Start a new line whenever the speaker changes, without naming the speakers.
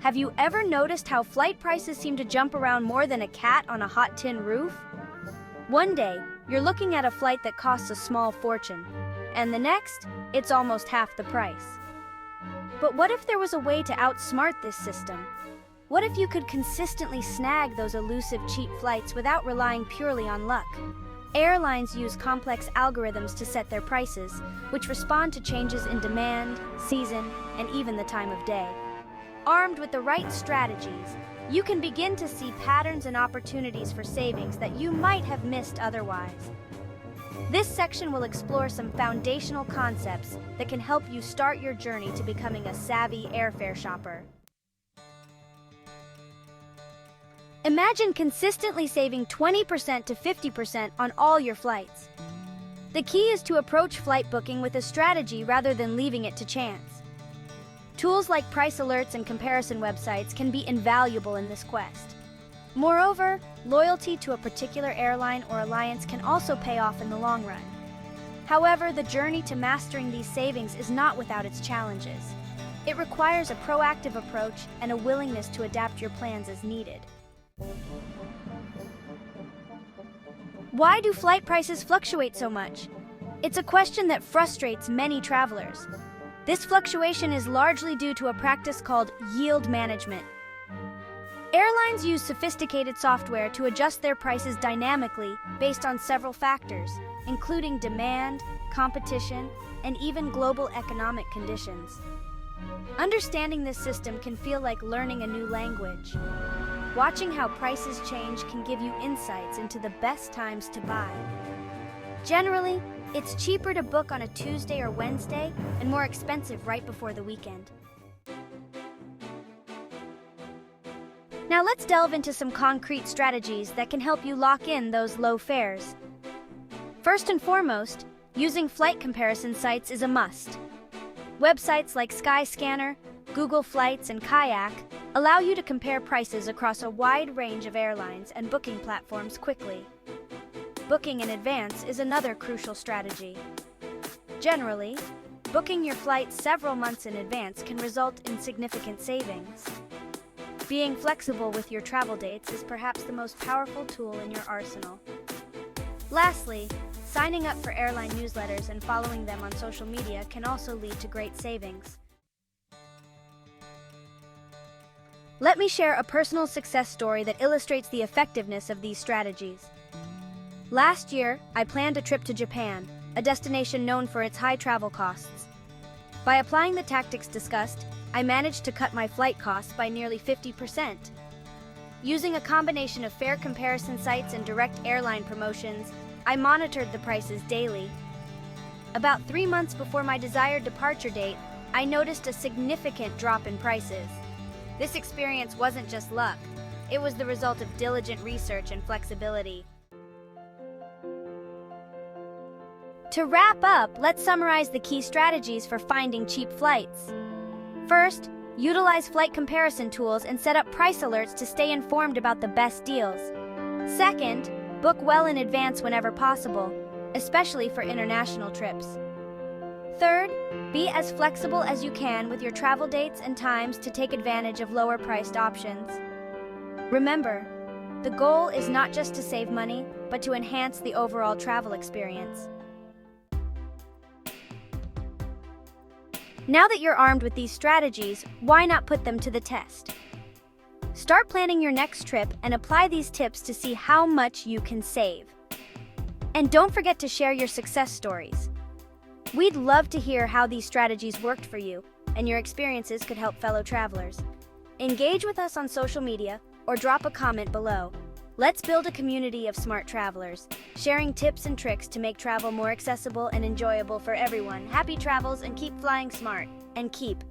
Have you ever noticed how flight prices seem to jump around more than a cat on a hot tin roof? One day, you're looking at a flight that costs a small fortune, and the next, it's almost half the price. But what if there was a way to outsmart this system? What if you could consistently snag those elusive cheap flights without relying purely on luck? Airlines use complex algorithms to set their prices, which respond to changes in demand, season, and even the time of day. Armed with the right strategies, you can begin to see patterns and opportunities for savings that you might have missed otherwise. This section will explore some foundational concepts that can help you start your journey to becoming a savvy airfare shopper. Imagine consistently saving 20% to 50% on all your flights. The key is to approach flight booking with a strategy rather than leaving it to chance. Tools like price alerts and comparison websites can be invaluable in this quest. Moreover, loyalty to a particular airline or alliance can also pay off in the long run. However, the journey to mastering these savings is not without its challenges. It requires a proactive approach and a willingness to adapt your plans as needed. Why do flight prices fluctuate so much? It's a question that frustrates many travelers. This fluctuation is largely due to a practice called yield management. Airlines use sophisticated software to adjust their prices dynamically based on several factors, including demand, competition, and even global economic conditions. Understanding this system can feel like learning a new language. Watching how prices change can give you insights into the best times to buy. Generally, it's cheaper to book on a Tuesday or Wednesday and more expensive right before the weekend. Now let's delve into some concrete strategies that can help you lock in those low fares. First and foremost, using flight comparison sites is a must. Websites like Skyscanner, Google Flights, and Kayak allow you to compare prices across a wide range of airlines and booking platforms quickly. Booking in advance is another crucial strategy. Generally, booking your flight several months in advance can result in significant savings. Being flexible with your travel dates is perhaps the most powerful tool in your arsenal. Lastly, signing up for airline newsletters and following them on social media can also lead to great savings. Let me share a personal success story that illustrates the effectiveness of these strategies. Last year, I planned a trip to Japan, a destination known for its high travel costs. By applying the tactics discussed, I managed to cut my flight costs by nearly 50%. Using a combination of fare comparison sites and direct airline promotions, I monitored the prices daily. About 3 months before my desired departure date, I noticed a significant drop in prices. This experience wasn't just luck. It was the result of diligent research and flexibility. To wrap up, let's summarize the key strategies for finding cheap flights. First, utilize flight comparison tools and set up price alerts to stay informed about the best deals. Second, book well in advance whenever possible, especially for international trips. Third, be as flexible as you can with your travel dates and times to take advantage of lower-priced options. Remember, the goal is not just to save money, but to enhance the overall travel experience. Now that you're armed with these strategies, why not put them to the test? Start planning your next trip and apply these tips to see how much you can save. And don't forget to share your success stories. We'd love to hear how these strategies worked for you, and your experiences could help fellow travelers. Engage with us on social media or drop a comment below. Let's build a community of smart travelers, sharing tips and tricks to make travel more accessible and enjoyable for everyone. Happy travels and keep flying smart, and keep